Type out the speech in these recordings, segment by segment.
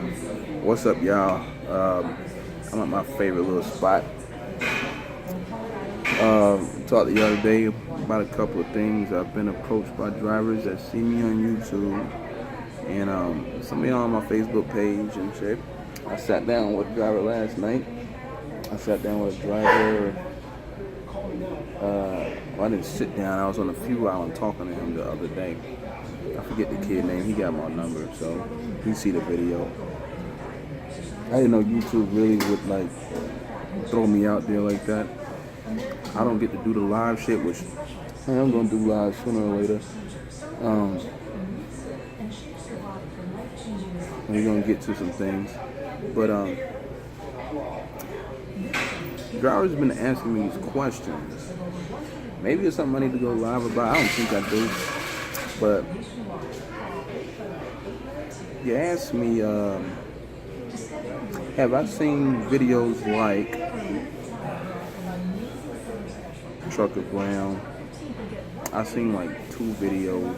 What's up, y'all? I'm at my favorite little spot. Talked the other day about a couple of things. I've been approached by drivers that see me on YouTube and some of y'all on my Facebook page and shit. I sat down with a driver last night. I sat down with a driver. Well, I didn't sit down. I was on a few hours talking to him the other day. I forget the kid name. He got my number, so you see the video. I didn't know YouTube really would like throw me out there like that. I don't get to do the live shit, which I'm gonna do live sooner or later. We're gonna get to some things, but drivers been asking me these questions. Maybe it's something I need to go live about. I don't think I do, but you asked me, have I seen videos like Trucker Brown? I've seen like 2 videos.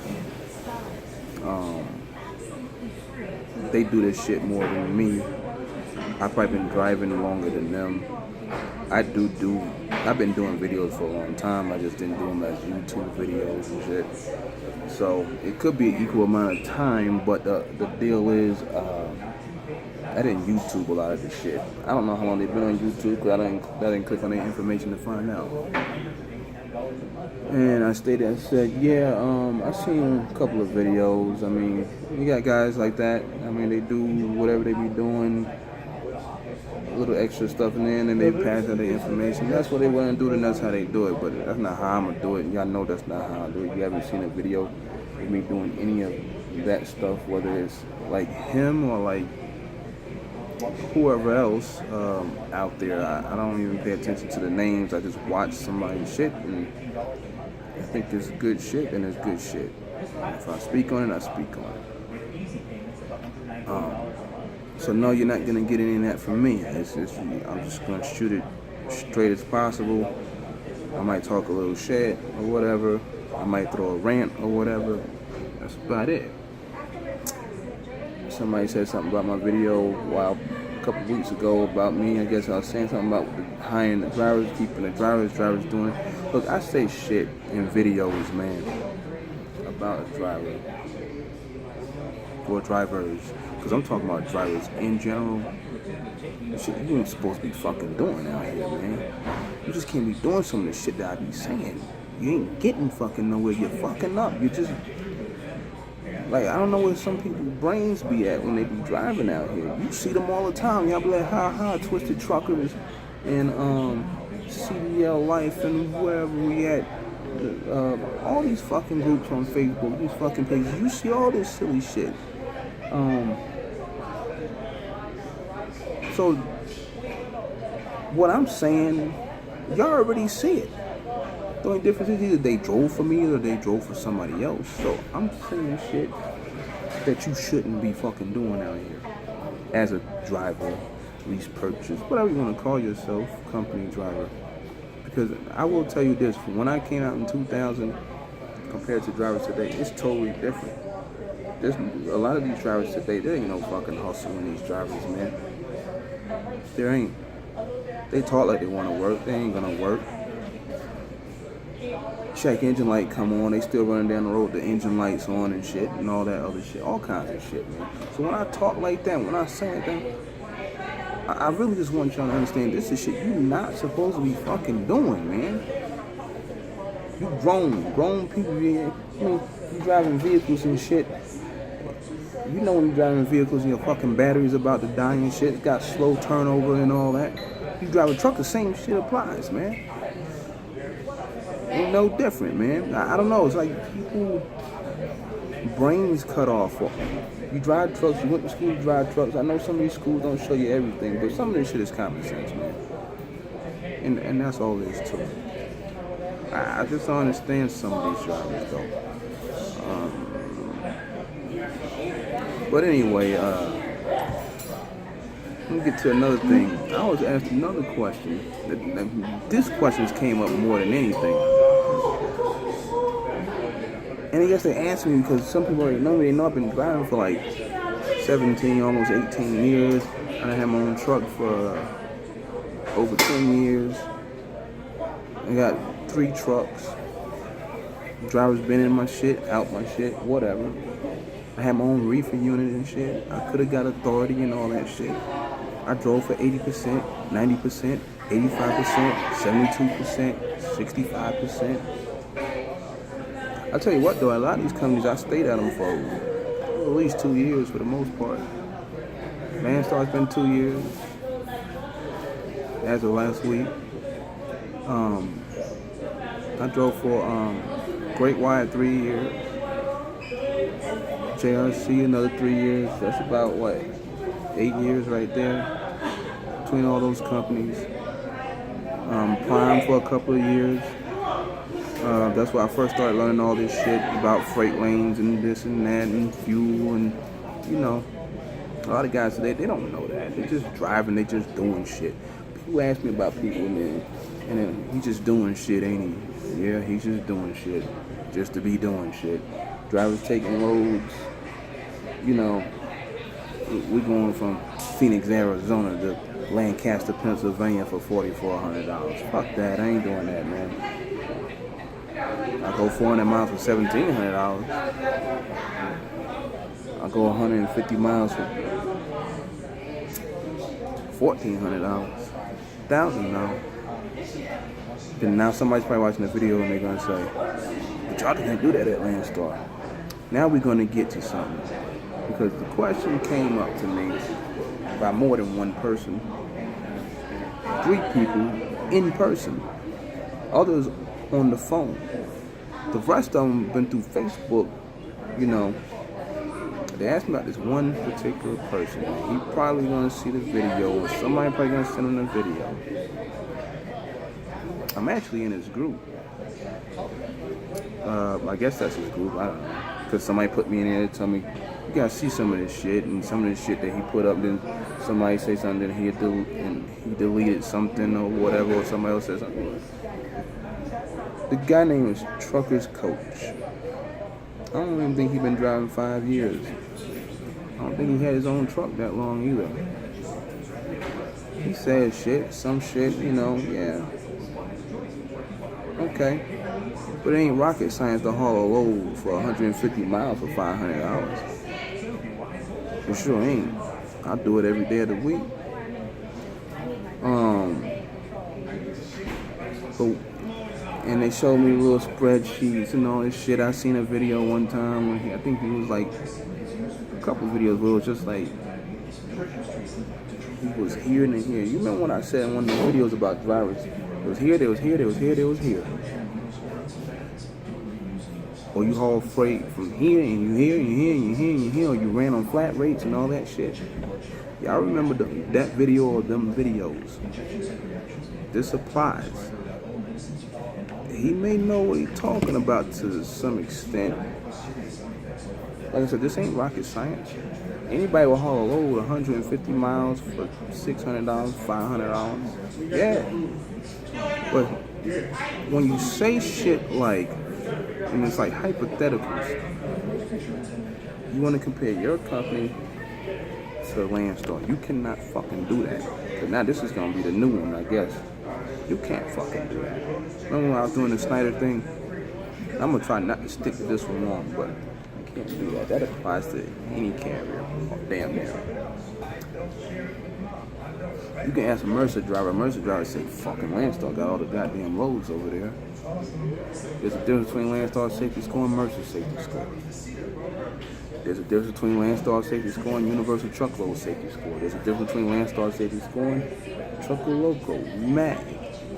They do this shit more than me. I've probably been driving longer than them. I've been doing videos for a long time. I just didn't do them as YouTube videos and shit. So it could be an equal amount of time, but the deal is, I didn't YouTube a lot of this shit. I don't know how long they've been on YouTube because I didn't click on their information to find out. And I said, yeah, I've seen a couple of videos. I mean, you got guys like that. I mean, they do whatever they be doing, a little extra stuff in there, and then they pass out their information. That's what they want to do, and that's how they do it. But that's not how I'm going to do it. Y'all know that's not how I do it. You haven't seen a video of me doing any of that stuff, whether it's like him or like whoever else out there. I don't even pay attention to the names. I just watch somebody's shit, and I think it's good shit, and it's good shit. If I speak on it, I speak on it. So no, you're not gonna get any of that from me. I'm just gonna shoot it straight as possible. I might talk a little shit or whatever. I might throw a rant or whatever. That's about it. Somebody said something about my video a couple weeks ago about me. I guess I was saying something about hiring the drivers, keeping the drivers doing it. Look, I say shit in videos, man, about a driver or drivers, because I'm talking about drivers in general. Shit you ain't supposed to be fucking doing out here, man. You just can't be doing some of the shit that I be saying. You ain't getting fucking nowhere. You're fucking up. You just like, I don't know where some people's brains be at when they be driving out here. You see them all the time. Y'all be like, ha, Twisted Truckers and CDL Life and wherever we at. All these fucking groups on Facebook, these fucking pages. You see all this silly shit. So what I'm saying, y'all already see it. The only difference is either they drove for me or they drove for somebody else. So I'm saying shit that you shouldn't be fucking doing out here as a driver, lease purchase, whatever you want to call yourself, company driver. Because I will tell you this, from when I came out in 2000 compared to drivers today, it's totally different. There's a lot of these drivers today, there ain't no fucking hustle in these drivers, man. There ain't. They talk like they want to work, they ain't gonna work. Check engine light come on, they still running down the road, the engine lights on and shit and all that other shit, all kinds of shit, man. So when I talk like that, when I say like that, I really just want y'all to understand this is shit you're not supposed to be fucking doing, man. You grown people, you driving vehicles and shit. You know when you're driving vehicles and your fucking battery's about to die and shit, it's got slow turnover and all that. You drive a truck, the same shit applies, man. Ain't no different, man. I don't know. It's like people brains cut off. You drive trucks. You went to school to drive trucks. I know some of these schools don't show you everything, but some of this shit is common sense, man. And that's all there is to it. I just don't understand some of these drivers, though. But anyway, let me get to another thing. I was asked another question. This question came up more than anything. And I guess they asked me because some people already know me. They know I've been driving for like 17, almost 18 years. And I had my own truck for over 10 years. I got 3 trucks. Drivers been in my shit, out my shit, whatever. I had my own reefer unit and shit. I could have got authority and all that shit. I drove for 80%, 90%, 85%, 72%, 65%. I tell you what though, a lot of these companies, I stayed at them for at least 2 years for the most part. Landstar's been 2 years. As of last week. I drove for Great Wire 3 years. JRC another 3 years. That's about what, 8 years right there between all those companies. Prime for a couple of years. That's where I first started learning all this shit about freight lanes and this and that and fuel and, you know, a lot of guys today, they don't know that. They're just driving, they just doing shit. People ask me about people and then he's just doing shit, ain't he? Yeah, he's just doing shit. Just to be doing shit. Drivers taking loads, you know, we going from Phoenix, Arizona to Lancaster, Pennsylvania for $4,400. Fuck that, I ain't doing that, man. I go 400 miles for $1,700. I go 150 miles for $1,400, $1,000. Then now somebody's probably watching the video and they're gonna say, "But y'all can't do that at Landstar." Now we're gonna get to something because the question came up to me by more than one person, 3 people in person, others on the phone. The rest of them been through Facebook, you know. They asked me about this one particular person. He probably gonna see the video, or somebody probably gonna send him the video. I'm actually in his group. I guess that's his group. I don't know, because somebody put me in there and told me you gotta see some of this shit, and some of this shit that he put up. Then somebody say something, and he deleted something or whatever, or somebody else said something. The guy name is Trucker's Coach. I don't even think he's been driving 5 years. I don't think he had his own truck that long either. He said shit, some shit, you know, yeah. Okay. But it ain't rocket science to haul a load for 150 miles for $500. It sure ain't. I do it every day of the week. And they showed me little spreadsheets and all this shit. I seen a video one time when I think he was like a couple videos where it was just like he was here and here. You remember when I said in one of the videos about drivers, it was here, there was here, there was here, there was here. Or you haul freight from here and you here and you here and you here and you here, or you ran on flat rates and all that shit. Y'all remember that video or them videos? This applies. He may know what he's talking about to some extent. Like I said, this ain't rocket science. Anybody will haul a load 150 miles for $600, $500. Yeah. But when you say shit like, and it's like hypotheticals, you want to compare your company to Landstar. You cannot fucking do that. Because now this is going to be the new one, I guess. You can't fucking do that. Remember when I was doing the Snyder thing? I'm going to try not to stick to this one long, but I can't do that. That applies to any carrier. Oh, damn near. You can ask a Mercer driver. A Mercer driver say, fucking Landstar got all the goddamn loads over there. There's a difference between Landstar safety score and Mercer safety score. There's a difference between Landstar safety score and Universal Truckload safety score. There's a difference between Landstar safety score and Trucker Loco, MAG.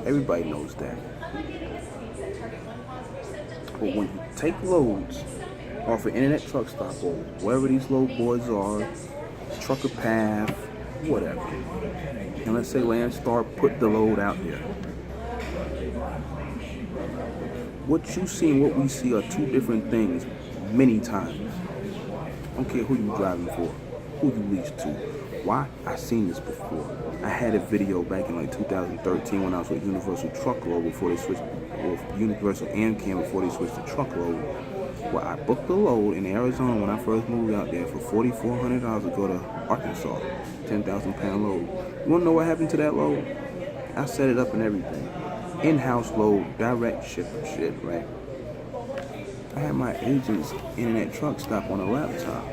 Everybody knows that. But when you take loads off an internet truck stop or wherever these load boards are, Trucker Path, whatever, and let's say Landstar put the load out there. What you see and what we see are 2 different things many times. I don't care who you driving for, who you lease to. Why? I've seen this before. I had a video back in like 2013 when I was with Universal Truckload before they switched, or Universal Amcam before they switched to Truckload. Well, I booked a load in Arizona when I first moved out there for $4,400 to go to Arkansas. 10,000-pound load. You wanna know what happened to that load? I set it up and everything. In-house load, direct shipper shit, right? I had my agent's internet truck stop on a laptop.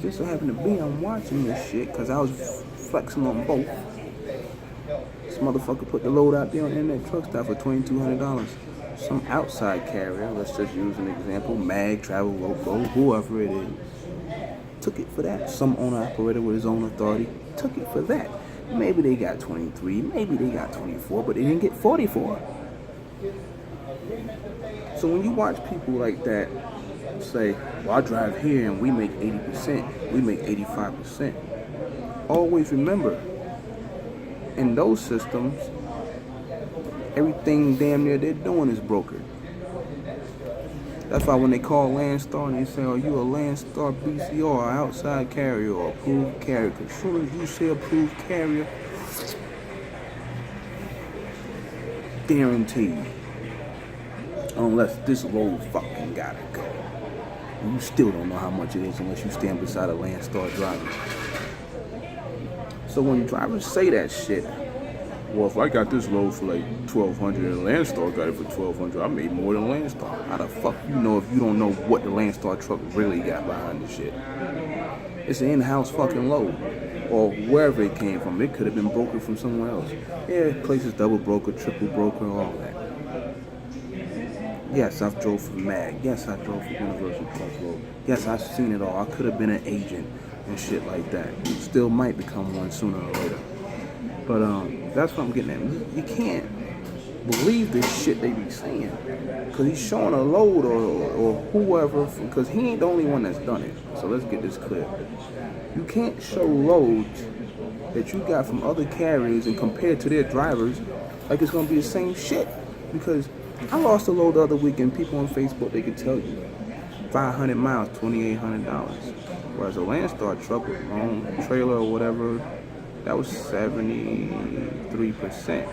Just so happened to be, I'm watching this shit because I was flexing on both. This motherfucker put the load out there on internet truck stop for $2,200. Some outside carrier, let's just use an example, Mag, Travel Local, whoever it is, took it for that. Some owner-operator with his own authority took it for that. Maybe they got 23, maybe they got 24, but they didn't get 44. So when you watch people like that say, well, I drive here and we make 80%, we make 85%, always remember, in those systems, everything damn near they're doing is brokered. That's why when they call Landstar and they say, are you a Landstar BCR or outside carrier or approved carrier? Because as soon as you say approved carrier, guaranteed. Unless this load fucking gotta go. And you still don't know how much it is unless you stand beside a Landstar driver. So when drivers say that shit, well, if I got this load for like $1,200 and Landstar got it for $1,200, I made more than Landstar. How the fuck you know if you don't know what the Landstar truck really got behind the shit? It's an in-house fucking load. Or wherever it came from. It could have been brokered from somewhere else. Yeah, places double broker, triple broker, all that. Yes, I've drove for Mag. Yes, I drove for Universal Plus Road. Yes, I've seen it all. I could have been an agent and shit like that. Still might become one sooner or later. But that's what I'm getting at. You can't believe this shit they be saying. Because he's showing a load or whoever, because he ain't the only one that's done it. So let's get this clear. You can't show loads that you got from other carriers and compare to their drivers like it's going to be the same shit. Because I lost a load the other week and people on Facebook, they could tell you 500 miles, $2,800. Whereas a Landstar truck with long trailer or whatever, that was 73%.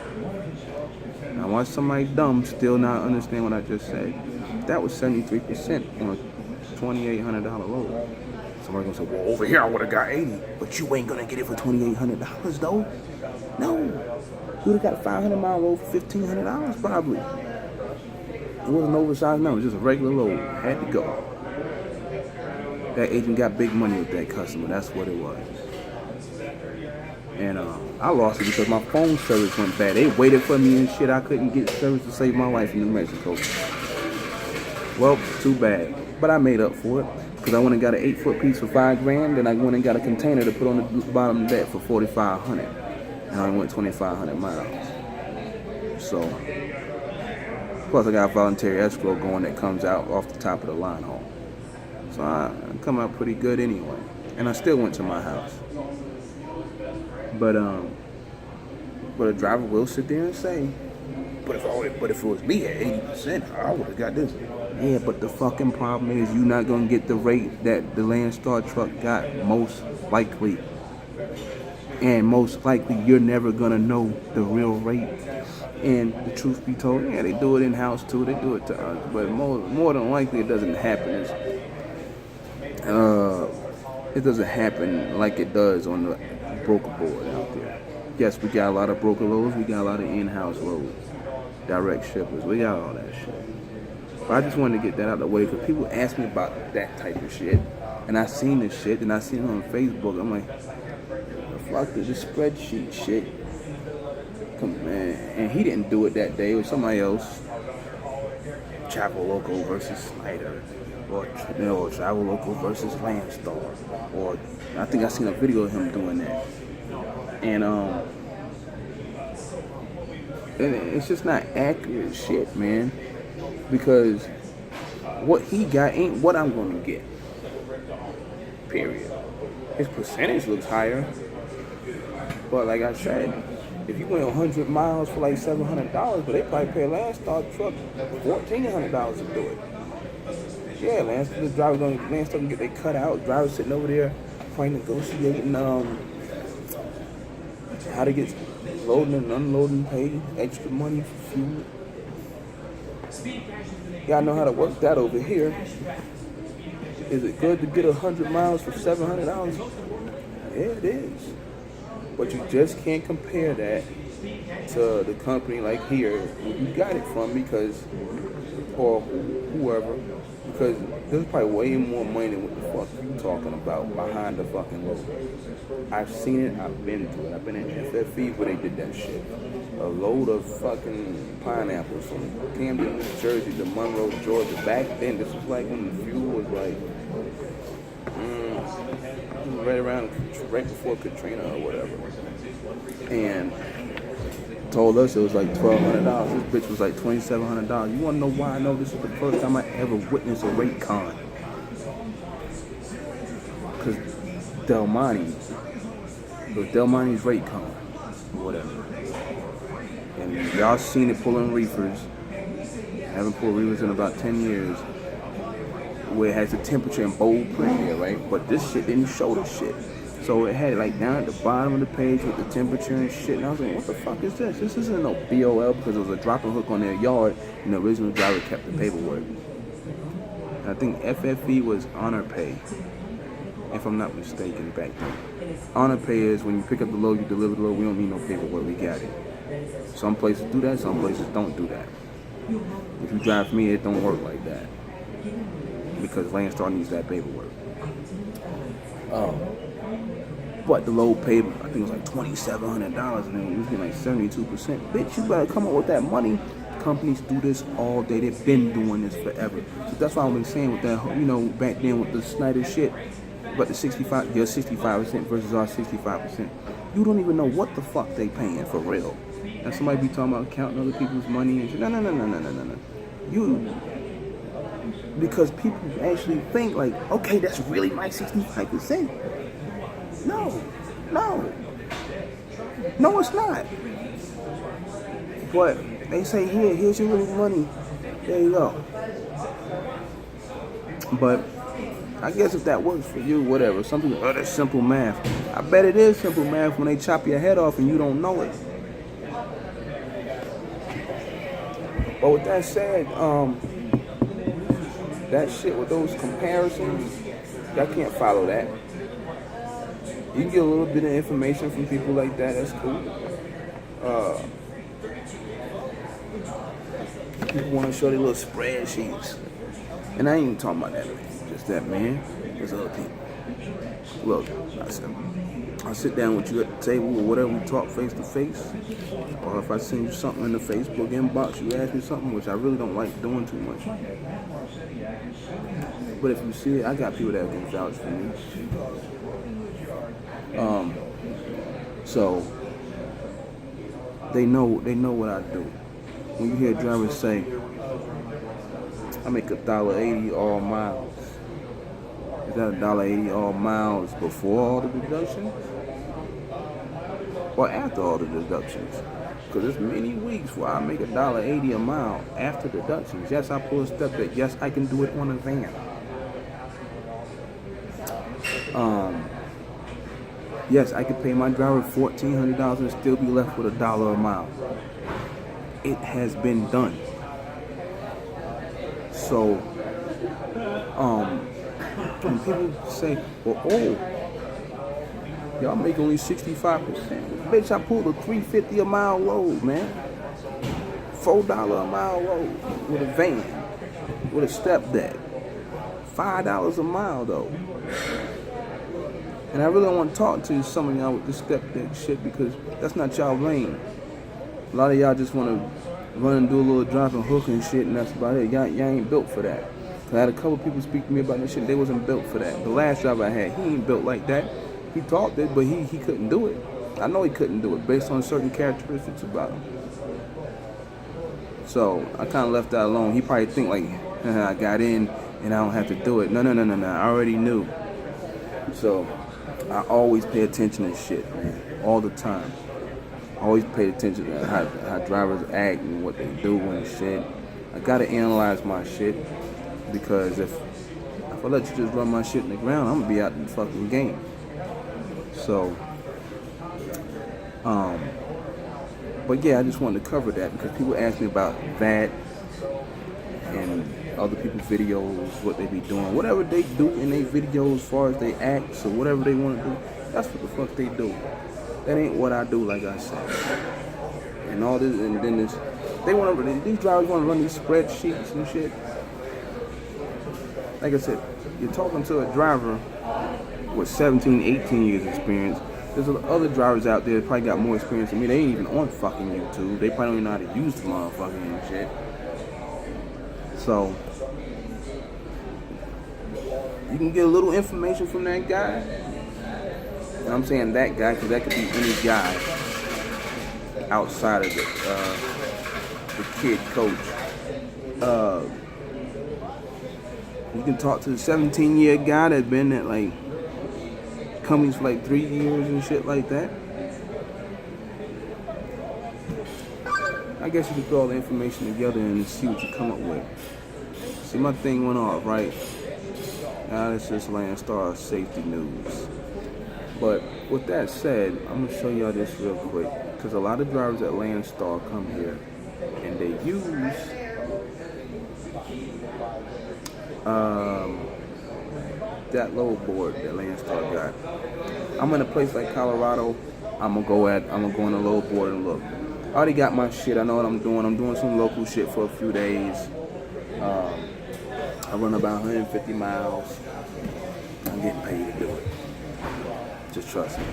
Now, why somebody dumb still not understand what I just said? That was 73% on a $2,800 load. Somebody gonna say, well, over here I would have got 80, but you ain't gonna get it for $2,800 though. No, you would have got a 500-mile load for $1,500 probably. It wasn't an oversized number, just a regular load. Had to go. That agent got big money with that customer. That's what it was. And I lost it because my phone service went bad. They waited for me and shit. I couldn't get service to save my life in New Mexico. Well, too bad. But I made up for it because I went and got an 8-foot piece for $5,000. Then I went and got a container to put on the bottom of that for $4,500. And I went 2,500 miles. So, plus I got voluntary escrow going that comes out off the top of the line home. So I come out pretty good anyway. And I still went to my house. But a driver will sit there and say, but if it was me at 80%, I would have got this. Yeah, but the fucking problem is you're not gonna get the rate that the Landstar truck got, most likely. And most likely you're never gonna know the real rate. And the truth be told, yeah, they do it in-house too, they do it to us. But more than likely it doesn't happen. It doesn't happen like it does on the broker board out there. Yes, we got a lot of broker loads, we got a lot of in-house loads, direct shippers, we got all that shit. But I just wanted to get that out of the way because people ask me about that type of shit, and I seen this shit, and I seen it on Facebook. I'm like, the fuck is this spreadsheet shit? Come man, and he didn't do it that day. It was somebody else. Travel Local versus Snyder, or Travel Local versus Landstar, or I think I seen a video of him doing that. And it's just not accurate shit, man. Because what he got ain't what I'm gonna get. Period. His percentage looks higher. But like I said, if you went 100 miles for like $700, but they probably pay a Landstar truck $1,400 to do it. Yeah, Landstar gonna get their cut out. Drivers sitting over there probably negotiating how to get loading and unloading, pay extra money for fuel. Y'all know how to work that over here. Is it good to get 100 miles for $700? Yeah, it is. But you just can't compare that to the company like here where you got it from, because, or whoever, because there's probably way more money than what the fuck you talking about behind the fucking load. I've seen it, I've been through it. I've been in FFE where they did that shit. A load of fucking pineapples from Camden, New Jersey to Monroe, Georgia. Back then, this was like when the fuel was like, right before Katrina or whatever. And told us it was like $1,200. This bitch was like $2,700. You wanna know why I know this is the first time I ever witnessed a rate con? Because Del Monte's rate con, whatever. And y'all seen it pulling reefers. I haven't pulled reefers in about 10 years. Where it has the temperature in bold print here, right? But this shit didn't show the shit. So it had it like down at the bottom of the page with the temperature and shit. And I was like, what the fuck is this? This isn't no BOL, because it was a dropping hook on their yard and the original driver kept the paperwork. And I think FFE was honor pay, if I'm not mistaken, back then. Honor pay is when you pick up the load, you deliver the load, we don't need no paperwork, we got it. Some places do that, some places don't do that. If you drive for me, it don't work like that, because Landstar needs that paperwork. But the load paid, I think it was like $2,700, and then it was getting like 72%. Bitch, you better come up with that money. Companies do this all day. They've been doing this forever. So that's why I've been saying with that, back then with the Snyder shit, but the 65% versus our 65%. You don't even know what the fuck they paying for real. And somebody be talking about counting other people's money and shit. No. Because people actually think like, okay, that's really my 65%. No, it's not. But they say, here's your little money. There you go. But I guess if that works for you, whatever. Some people, that's simple math. I bet it is simple math when they chop your head off and you don't know it. But with that said, that shit with those comparisons, y'all can't follow that. You can get a little bit of information from people like that, that's cool. People want to show their little spreadsheets. And I ain't even talking about that man, just that man. There's other people. Look, I sit down with you at the table or whatever, we talk face to face. Or if I send you something in the Facebook inbox, you ask me something, which I really don't like doing too much. But if you see it, I got people that can vouch for me. So they know what I do. When you hear drivers say, I make $1.80 all miles. Is that $1.80 all miles before all the deductions? Or after all the deductions? Because there's many weeks where I make $1.80 a mile after deductions. Yes, I pull a step back. Yes, I can do it on a van. Yes, I could pay my driver $1,400 and still be left with $1 a mile. It has been done. So, when people say, well, y'all make only 65%. Bitch, I pulled a $3.50 a mile load, man. $4 a mile load with a van, with a step deck. $5 a mile though. And I really don't want to talk to some of y'all with this step deck shit, because that's not y'all lane. A lot of y'all just want to run and do a little drop and hook and shit, and that's about it. Y'all ain't built for that. I had a couple people speak to me about this shit. They wasn't built for that. The last driver I had, he ain't built like that. He talked it, but he couldn't do it. I know he couldn't do it based on certain characteristics about him. So I kind of left that alone. He probably think like, I got in and I don't have to do it. No. I already knew. So I always pay attention to shit, man, all the time. Always pay attention to how drivers act and what they do and shit. I gotta analyze my shit, because if I let you just run my shit in the ground, I'm gonna be out in the fucking game. So, but yeah, I just wanted to cover that because people ask me about VAT, and other people's videos, what they be doing, whatever they do in their videos as far as they act, so whatever they want to do, that's what the fuck they do. That ain't what I do, like I said. And all this, and then this, these drivers want to run these spreadsheets and shit. Like I said, you're talking to a driver with 17, 18 years experience. There's other drivers out there that probably got more experience than me. They ain't even on fucking YouTube. They probably don't even know how to use the motherfucking and shit. So, you can get a little information from that guy. And I'm saying that guy because that could be any guy outside of the kid coach. You can talk to the 17-year guy that's been at like companies for like 3 years and shit like that. I guess you can throw all the information together and see what you come up with. See, my thing went off, right? Now it's just Landstar safety news. But with that said, I'm gonna show y'all this real quick because a lot of drivers at Landstar come here and they use that low board that Landstar got. I'm in a place like Colorado. I'm gonna go on the low board and look. I already got my shit. I know what I'm doing. I'm doing some local shit for a few days. I run about 150 miles. I'm getting paid to do it. Just trust me.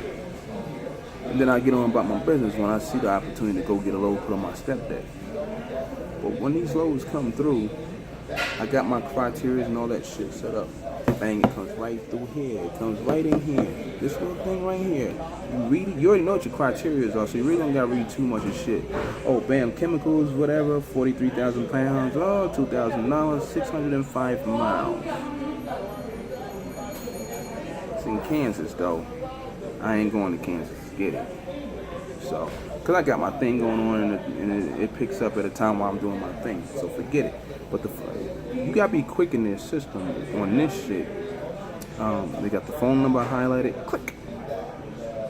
And then I get on about my business when I see the opportunity to go get a load put on my step deck. But when these loads come through, I got my criteria and all that shit set up. Bang, it comes right through here. It comes right in here. This little thing right here. You read it, you already know what your criteria are, so you really don't gotta read too much of shit. Oh, bam, chemicals, whatever, 43,000 pounds, oh, $2,000, 605 miles. It's in Kansas, though. I ain't going to Kansas to get it. So, because I got my thing going on and it picks up at a time while I'm doing my thing, so forget it. But you gotta be quick in their system on this shit. They got the phone number highlighted, click,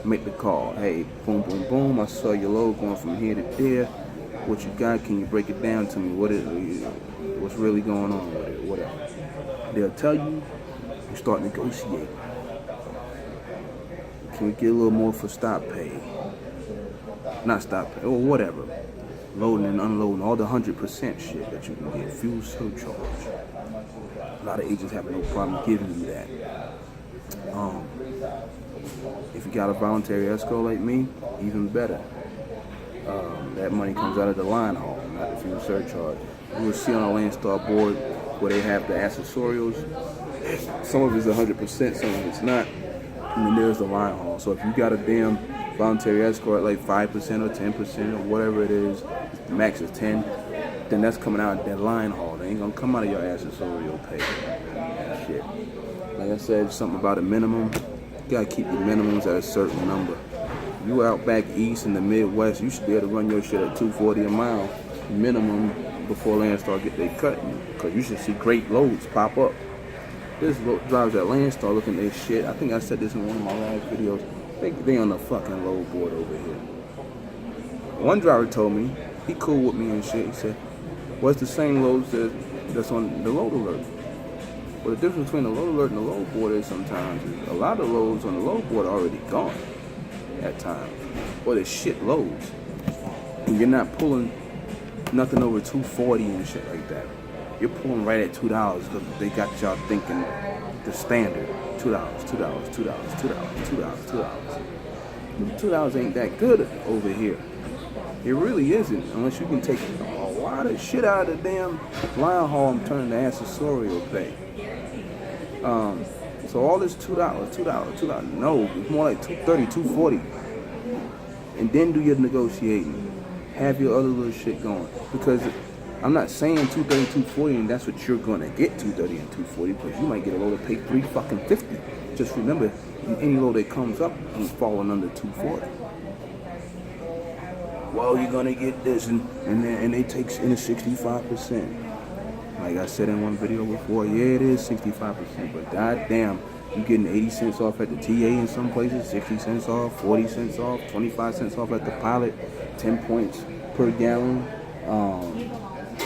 make the call. Hey, boom, boom, boom, I saw your load going from here to there. What you got, can you break it down to me? What's really going on with it, whatever. They'll tell you, you start negotiating. Can we get a little more for stop pay? Not stop pay, or whatever. Loading and unloading, all the 100% shit that you can get. Fuel surcharge. A lot of agents have no problem giving you that. If you got a voluntary escrow like me, even better. That money comes out of the line haul, not the fuel surcharge. You will see on our Landstar board where they have the accessorials. Some of it's 100%, some of it's not. And then there's the line haul. So if you got a damn voluntary escrow at like 5% or 10% or whatever it is, the max is 10, then that's coming out of that line haul. They ain't gonna come out of your accessorial pay. Shit. Like I said, something about a minimum. You gotta keep your minimums at a certain number. You out back east in the Midwest, you should be able to run your shit at $240 a mile minimum before Landstar get their cut. Cause you should see great loads pop up. There's drivers at Landstar looking at their shit. I think I said this in one of my last videos. They on the fucking low board over here. One driver told me, he cool with me and shit. He said, well, it's the same loads that's on the load alert. But the difference between the load alert and the load board is sometimes a lot of loads on the load board are already gone at times. Or they're shit loads. And you're not pulling nothing over 240 and shit like that. You're pulling right at $2 because they got y'all thinking the standard. $2, $2, $2, $2, $2. $2 ain't that good over here. It really isn't, unless you can take a lot of shit out of the damn line haul and turn it to accessorial pay. So all this $2, $2. No, it's more like $2.30, $2.40. And then do your negotiating. Have your other little shit going. Because I'm not saying $2.30, $2.40 and that's what you're gonna get, $2.30 and $2.40, because you might get a load that pay $3.50. Just remember, any load that comes up ain't falling under $2.40. Well, you're gonna get this, and they take in a 65%. Like I said in one video before, yeah, it is 65%, but goddamn, you're getting 80 cents off at the TA in some places, 60 cents off, 40 cents off, 25 cents off at the pilot, 10 points per gallon.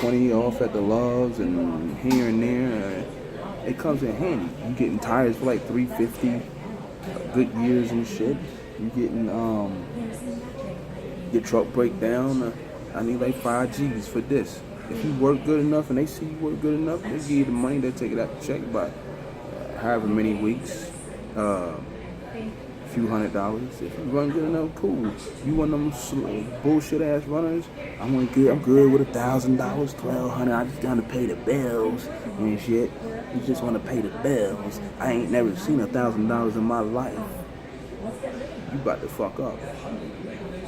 20 off at the Loves and here and there. It comes in handy. You getting tires for like $350, good years and shit. You getting your truck breakdown. I need like 5 G's for this. If you work good enough and they see you work good enough, they give you the money. They take it out the check by however many weeks. Few $100. If you run good enough, cool. You one of them bullshit ass runners. I'm good with $1,000, $1,200. I just gotta pay the bills and shit. You just want to pay the bills. I ain't never seen $1,000 in my life. You about to fuck up.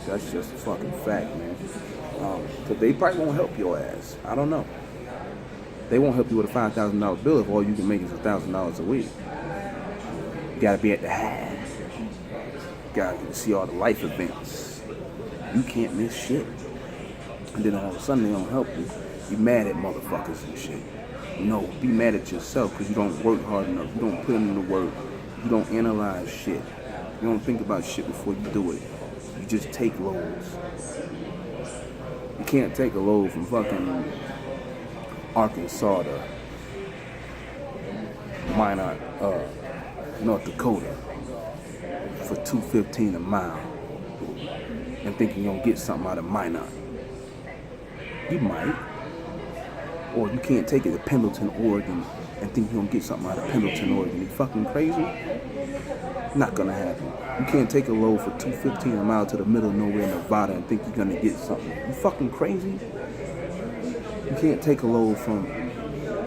That's just a fucking fact, man. Cause they probably won't help your ass. I don't know. They won't help you with a $5,000 bill if all you can make is $1,000 a week. You gotta be at the high. Gotta see all the life events. You can't miss shit. And then all of a sudden they don't help you. You mad at motherfuckers and shit. No, be mad at yourself because you don't work hard enough. You don't put in the work. You don't analyze shit. You don't think about shit before you do it. You just take loads. You can't take a load from fucking Arkansas to Minot, North Dakota for $2.15 a mile and think you're gonna get something out of Minot. You might. Or you can't take it to Pendleton, Oregon and think you're gonna get something out of Pendleton, Oregon. You fucking crazy? Not gonna happen. You can't take a load for $2.15 a mile to the middle of nowhere, Nevada, and think you're gonna get something. You fucking crazy? You can't take a load from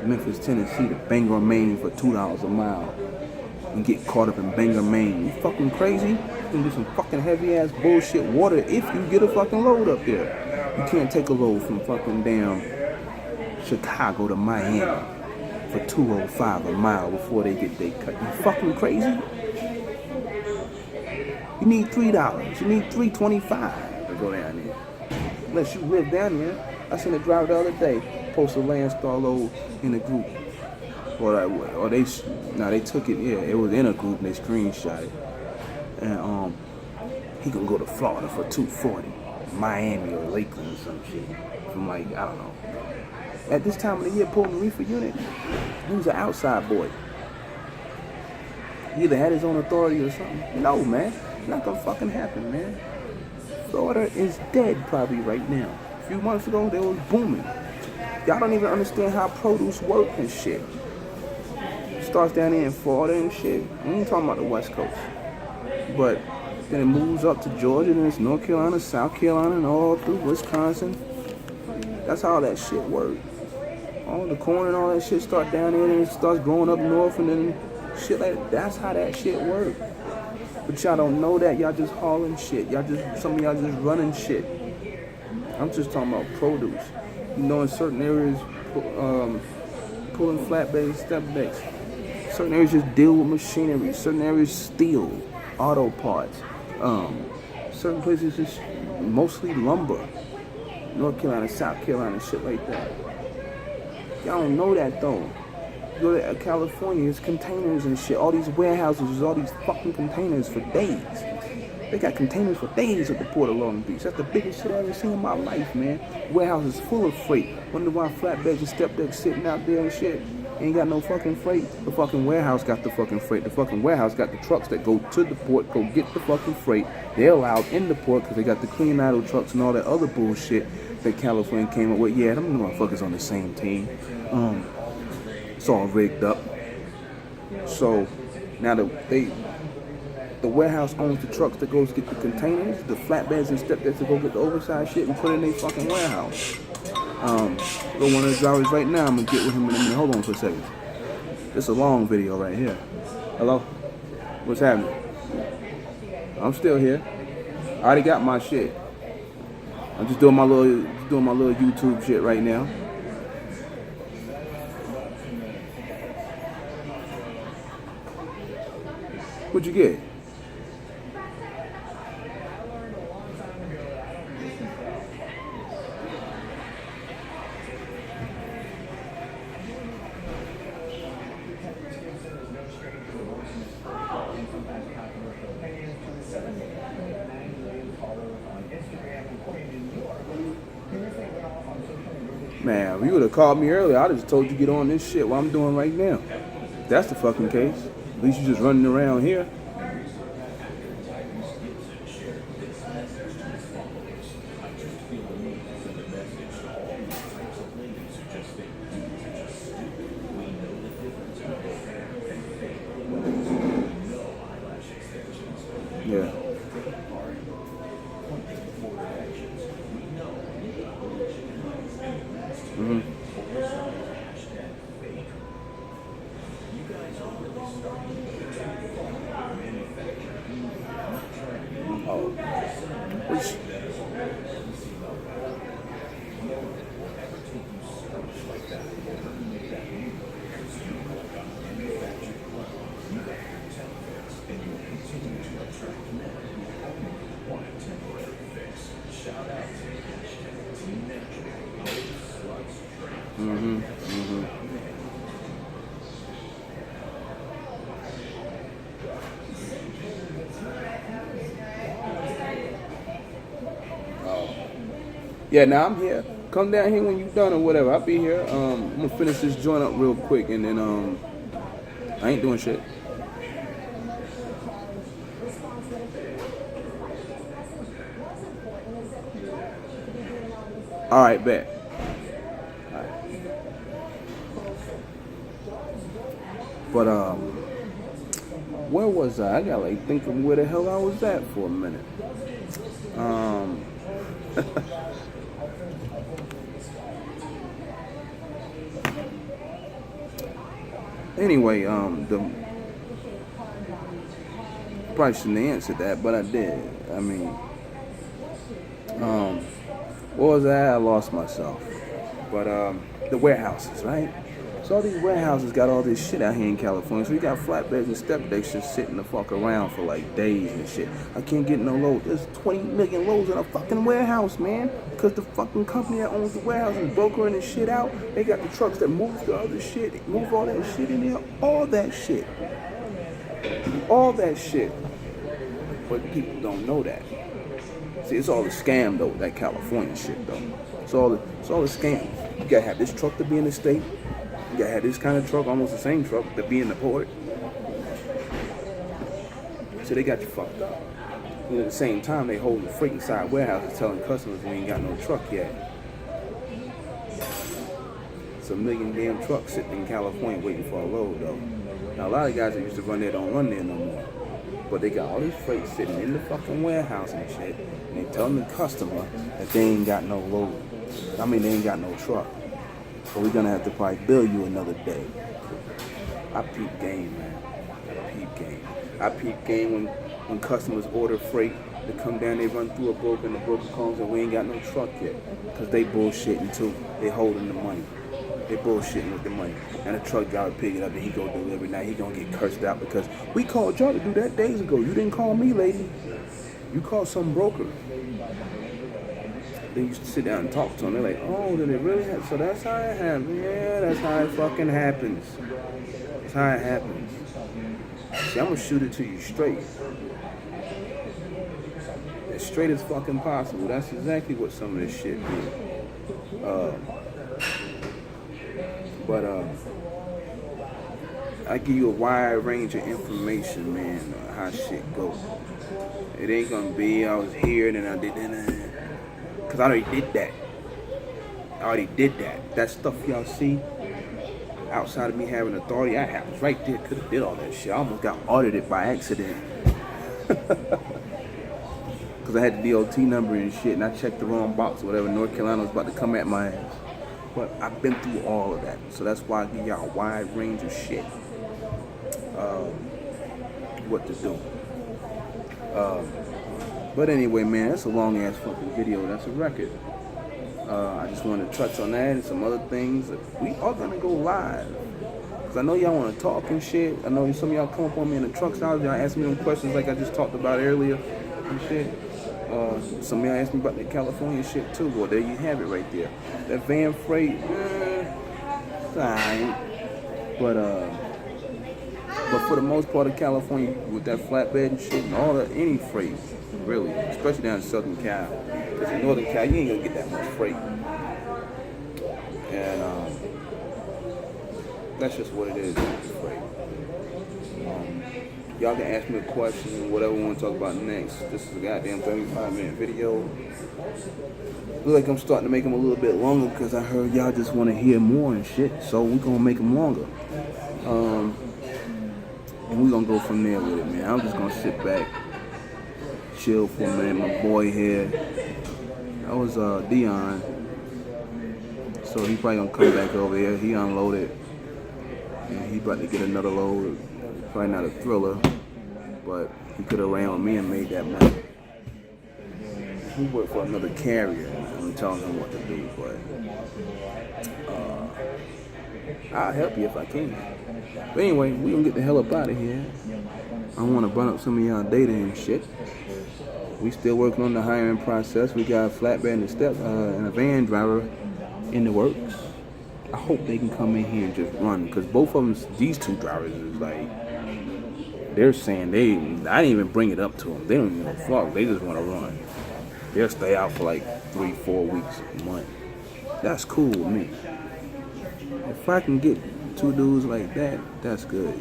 Memphis, Tennessee to Bangor, Maine for $2 a mile and get caught up in Bangor, Maine. You fucking crazy? You can do some fucking heavy ass bullshit water if you get a fucking load up there. You can't take a load from fucking damn Chicago to Miami for $2.05 a mile before they get their cut. You fucking crazy? You need $3. You need $3.25 to go down there. Unless you live down there. I seen a driver the other day post a Landstar load in a group. Or they took it, yeah, it was in a group and they screenshot it. And he can go to Florida for $2.40, Miami or Lakeland or some shit. From like, I don't know. At this time of the year, pulling the reefer unit, he was an outside boy. He either had his own authority or something. No, man. It's not gonna fucking happen, man. Florida is dead probably right now. A few months ago, they was booming. Y'all don't even understand how produce work and shit. Starts down there in Florida and shit. We ain't talking about the West Coast. But then it moves up to Georgia, then it's North Carolina, South Carolina, and all through Wisconsin. That's how that shit works. All the corn and all that shit start down there and it starts growing up north and then shit like that. That's how that shit works. But y'all don't know that. Y'all just hauling shit. Some of y'all just running shit. I'm just talking about produce. You know, in certain areas, pulling flatbeds, step decks. Certain areas just deal with machinery. Certain areas steel, auto parts. Certain places just mostly lumber. North Carolina, South Carolina, shit like that. Y'all don't know that though. You go to California, it's containers and shit. All these warehouses, there's all these fucking containers for days. They got containers for days at the Port of Long Beach. That's the biggest shit I ever seen in my life, man. Warehouses full of freight. Wonder why flatbeds and step decks sitting out there and shit. Ain't got no fucking freight. The fucking warehouse got the fucking freight. The fucking warehouse got the trucks that go to the port, go get the fucking freight. They're allowed in the port because they got the clean idle trucks and all that other bullshit that California came up with. Yeah, them motherfuckers on the same team. It's all rigged up. So now the warehouse owns the trucks that goes get the containers, the flatbeds and step decks to go get the oversized shit and put it in their fucking warehouse. Go one of the drivers right now. I'm gonna get with him in a minute. Hold on for a second. It's a long video right here. Hello? What's happening? I'm still here. I already got my shit. I'm just doing my little YouTube shit right now. What'd you get? Man, if you would have called me earlier, I'd have just told you to get on this shit what I'm doing right now. If that's the fucking case. At least you just running around here. Yeah. Oh. Which, yeah, now I'm here. Come down here when you done or whatever. I'll be here. I'm gonna finish this joint up real quick and then I ain't doing shit. Alright, bet. All right. But where was I? I gotta like think of where the hell I was at for a minute. Anyway, probably shouldn't have answered that, but I did. I mean, what was that? I lost myself. But the warehouses, right? So all these warehouses got all this shit out here in California. So you got flatbeds and step decks just sitting the fuck around for like days and shit. I can't get no load. There's 20 million loads in a fucking warehouse, man. Because the fucking company that owns the warehouse is brokering this shit out. They got the trucks that move the other shit. They move all that shit in there. All that shit. All that shit. But people don't know that. See, it's all a scam though, that California shit though. It's all a scam. You gotta have this truck to be in the state. You gotta have this kind of truck, almost the same truck, to be in the port. So they got you fucked up. And at the same time, they holding freight inside warehouses telling customers we ain't got no truck yet. It's a million damn trucks sitting in California waiting for a load though. Now a lot of guys that used to run there don't run there no more. But they got all this freight sitting in the fucking warehouse and shit. And they telling the customer that they ain't got no load. I mean, they ain't got no truck. So we're gonna have to probably bill you another day. I peep game, man. I peep game when customers order freight to come down, they run through a broker and the broker comes and we ain't got no truck yet. Cause they bullshitting too. They holding the money. They bullshitting with the money. And the truck driver pick it up and he go deliver. Now he gonna get cursed out because we called y'all to do that days ago. You didn't call me, lady. You called some broker. They used to sit down and talk to them. They're like, oh, did it really happen? So that's how it happens. Yeah, that's how it fucking happens. That's how it happens. See, I'm gonna shoot it to you straight. As straight as fucking possible. That's exactly what some of this shit is. I give you a wide range of information, man, on how shit goes. It ain't gonna be, I was here and then I did that. Because I already did that. That stuff y'all see, outside of me having authority, I was right there, could have did all that shit. I almost got audited by accident. Because I had the DOT number and shit, and I checked the wrong box or whatever. North Carolina was about to come at my ass. But I've been through all of that. So that's why I give y'all a wide range of shit. What to do. But anyway, man, that's a long ass fucking video. That's a record. I just wanted to touch on that and some other things. We are gonna go live. Cause I know y'all wanna talk and shit. I know some of y'all come up on me in the truck style. Y'all ask me them questions like I just talked about earlier and shit. Some of y'all asked me about the California shit too. Well, there you have it right there. That van freight, it's alright. But for the most part of California, with that flatbed and shit and all that, any freight, really, especially down in Southern Cal. Because in Northern Cal, you ain't gonna get that much freight. And that's just what it is. Y'all can ask me a question, whatever we want to talk about next. This is a goddamn 35-minute video. Look like I'm starting to make them a little bit longer because I heard y'all just want to hear more and shit. So we're going to make them longer. And we're going to go from there with it, man. I'm just going to sit back, chill for a minute. My boy here, that was Dion. So he probably going to come back over here. He unloaded. And he about to get another load. Probably not a thriller, but he could have ran with me and made that money. He worked for another carrier. I'm telling him what to do, but I'll help you if I can. But anyway, we gonna get the hell up out of here. I don't want to burn up some of y'all data and shit. We still working on the hiring process. We got a flatbed and a van driver in the works. I hope they can come in here and just run, because both of them, these two drivers, is like, they're saying I didn't even bring it up to them. They don't even know fuck. They just want to run. They'll stay out for like 3-4 weeks, a month. That's cool with me. If I can get two dudes like that, that's good.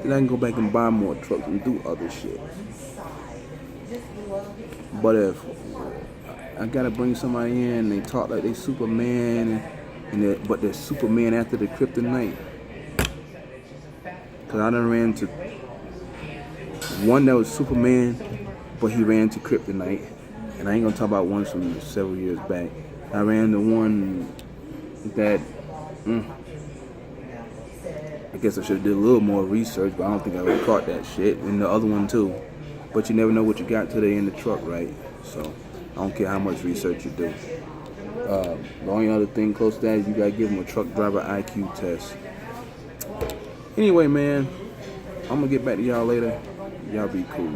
Then I can go back and buy more trucks and do other shit. But if I gotta bring somebody in, they talk like they Superman, but they're Superman after the kryptonite. Cause I done ran into one that was Superman, but he ran to kryptonite. And I ain't gonna talk about one from several years back. I ran the one that, I guess I should have did a little more research, but I don't think I would have caught that shit. And the other one too. But you never know what you got till they in the truck, right? So I don't care how much research you do. The only other thing close to that is you gotta give them a truck driver IQ test. Anyway, man, I'm gonna get back to y'all later. Y'all be cool.